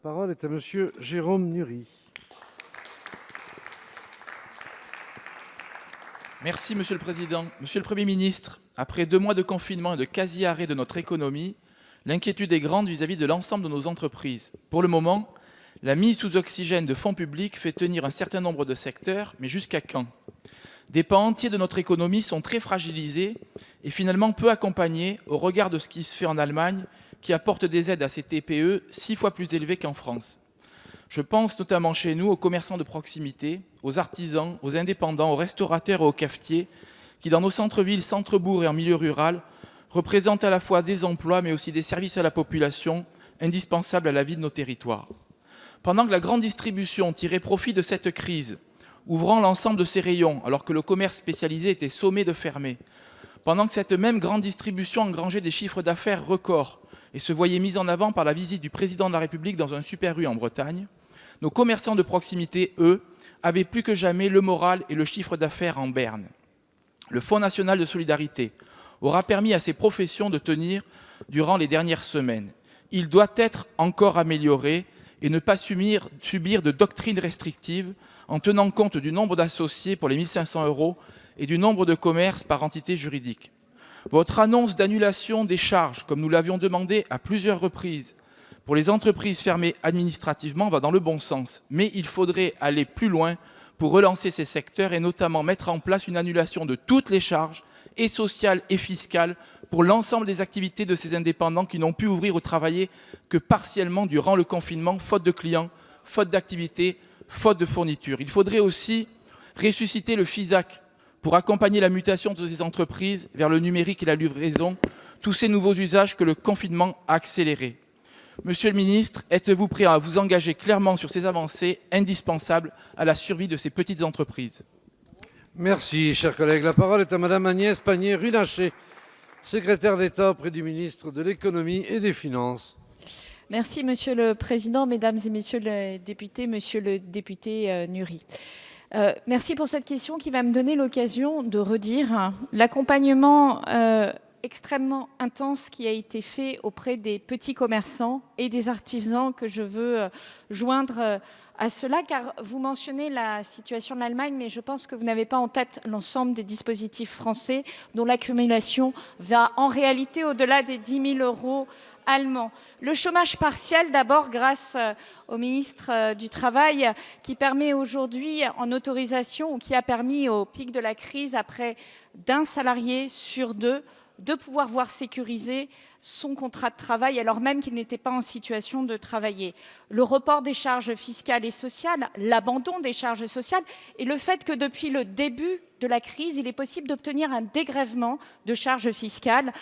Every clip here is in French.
La parole est à monsieur Jérôme Nury. Merci Monsieur le Président. Monsieur le Premier ministre, après 2 mois de confinement et de quasi-arrêt de notre économie, l'inquiétude est grande vis-à-vis de l'ensemble de nos entreprises. Pour le moment, la mise sous oxygène de fonds publics fait tenir un certain nombre de secteurs, mais jusqu'à quand? Des pans entiers de notre économie sont très fragilisés et finalement peu accompagnés au regard de ce qui se fait en Allemagne, qui apporte des aides à ces TPE 6 fois plus élevées qu'en France. Je pense notamment chez nous aux commerçants de proximité, aux artisans, aux indépendants, aux restaurateurs et aux cafetiers, qui dans nos centres-villes, centres-bourgs et en milieu rural, représentent à la fois des emplois mais aussi des services à la population indispensables à la vie de nos territoires. Pendant que la grande distribution tirait profit de cette crise, ouvrant l'ensemble de ses rayons alors que le commerce spécialisé était sommé de fermer, pendant que cette même grande distribution engrangeait des chiffres d'affaires records et se voyait mise en avant par la visite du président de la République dans un Super U en Bretagne, nos commerçants de proximité, eux, avaient plus que jamais le moral et le chiffre d'affaires en berne. Le Fonds national de solidarité aura permis à ces professions de tenir durant les dernières semaines. Il doit être encore amélioré et ne pas subir de doctrine restrictive en tenant compte du nombre d'associés pour les 1 500 € et du nombre de commerces par entité juridique. Votre annonce d'annulation des charges, comme nous l'avions demandé à plusieurs reprises, pour les entreprises fermées administrativement va dans le bon sens, mais il faudrait aller plus loin pour relancer ces secteurs et notamment mettre en place une annulation de toutes les charges, et sociales et fiscales, pour l'ensemble des activités de ces indépendants qui n'ont pu ouvrir ou travailler que partiellement durant le confinement, faute de clients, faute d'activité, faute de fournitures. Il faudrait aussi ressusciter le FISAC pour accompagner la mutation de ces entreprises vers le numérique et la livraison, tous ces nouveaux usages que le confinement a accélérés. Monsieur le ministre, êtes-vous prêt à vous engager clairement sur ces avancées indispensables à la survie de ces petites entreprises? Merci, chers collègues. La parole est à madame Agnès Pannier-Runacher, secrétaire d'État auprès du ministre de l'Économie et des Finances. Merci, Monsieur le Président, Mesdames et Messieurs les députés, Monsieur le député Nury. Merci pour cette question qui va me donner l'occasion de redire l'accompagnement extrêmement intense qui a été fait auprès des petits commerçants et des artisans que je veux joindre à cela, car vous mentionnez la situation de l'Allemagne, mais je pense que vous n'avez pas en tête l'ensemble des dispositifs français dont l'accumulation va en réalité au-delà des 10 000 € allemands. Le chômage partiel, d'abord grâce au ministre du Travail, qui permet aujourd'hui en autorisation, ou qui a permis au pic de la crise, après d'1 salarié sur 2, de pouvoir voir sécuriser son contrat de travail alors même qu'il n'était pas en situation de travailler. Le report des charges fiscales et sociales, l'abandon des charges sociales et le fait que depuis le début de la crise, il est possible d'obtenir un dégrèvement de charges fiscales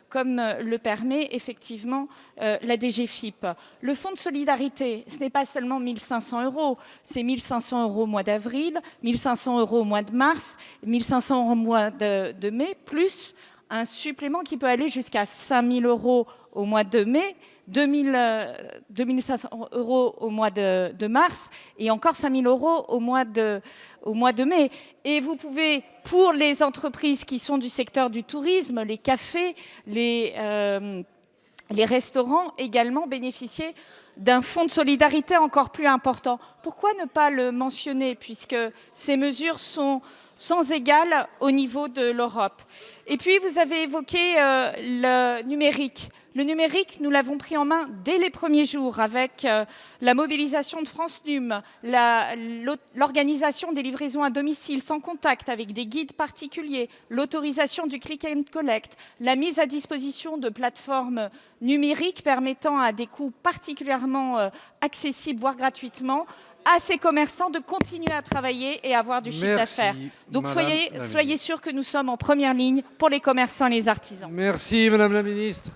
comme le permet effectivement la DGFiP. Le fonds de solidarité, ce n'est pas seulement 1 500 €, c'est 1 500 € au mois d'avril, 1 500 € au mois de mars, 1 500 € au mois de mai, plus un supplément qui peut aller jusqu'à 5 000 € au mois de mai, 2 500 € au mois de mars et encore 5 000 € au mois de mai. Et vous pouvez, pour les entreprises qui sont du secteur du tourisme, les cafés, les restaurants, également bénéficier d'un fonds de solidarité encore plus important. Pourquoi ne pas le mentionner, puisque ces mesures sont sans égal au niveau de l'Europe? Et puis, vous avez évoqué le numérique. Le numérique, nous l'avons pris en main dès les premiers jours avec la mobilisation de France Num, l'organisation des livraisons à domicile sans contact avec des guides particuliers, l'autorisation du click and collect, la mise à disposition de plateformes numériques permettant à des coûts particulièrement accessibles, voire gratuitement, à ces commerçants de continuer à travailler et avoir du chiffre d'affaires. Donc soyez sûrs que nous sommes en première ligne pour les commerçants et les artisans. Merci, madame la ministre.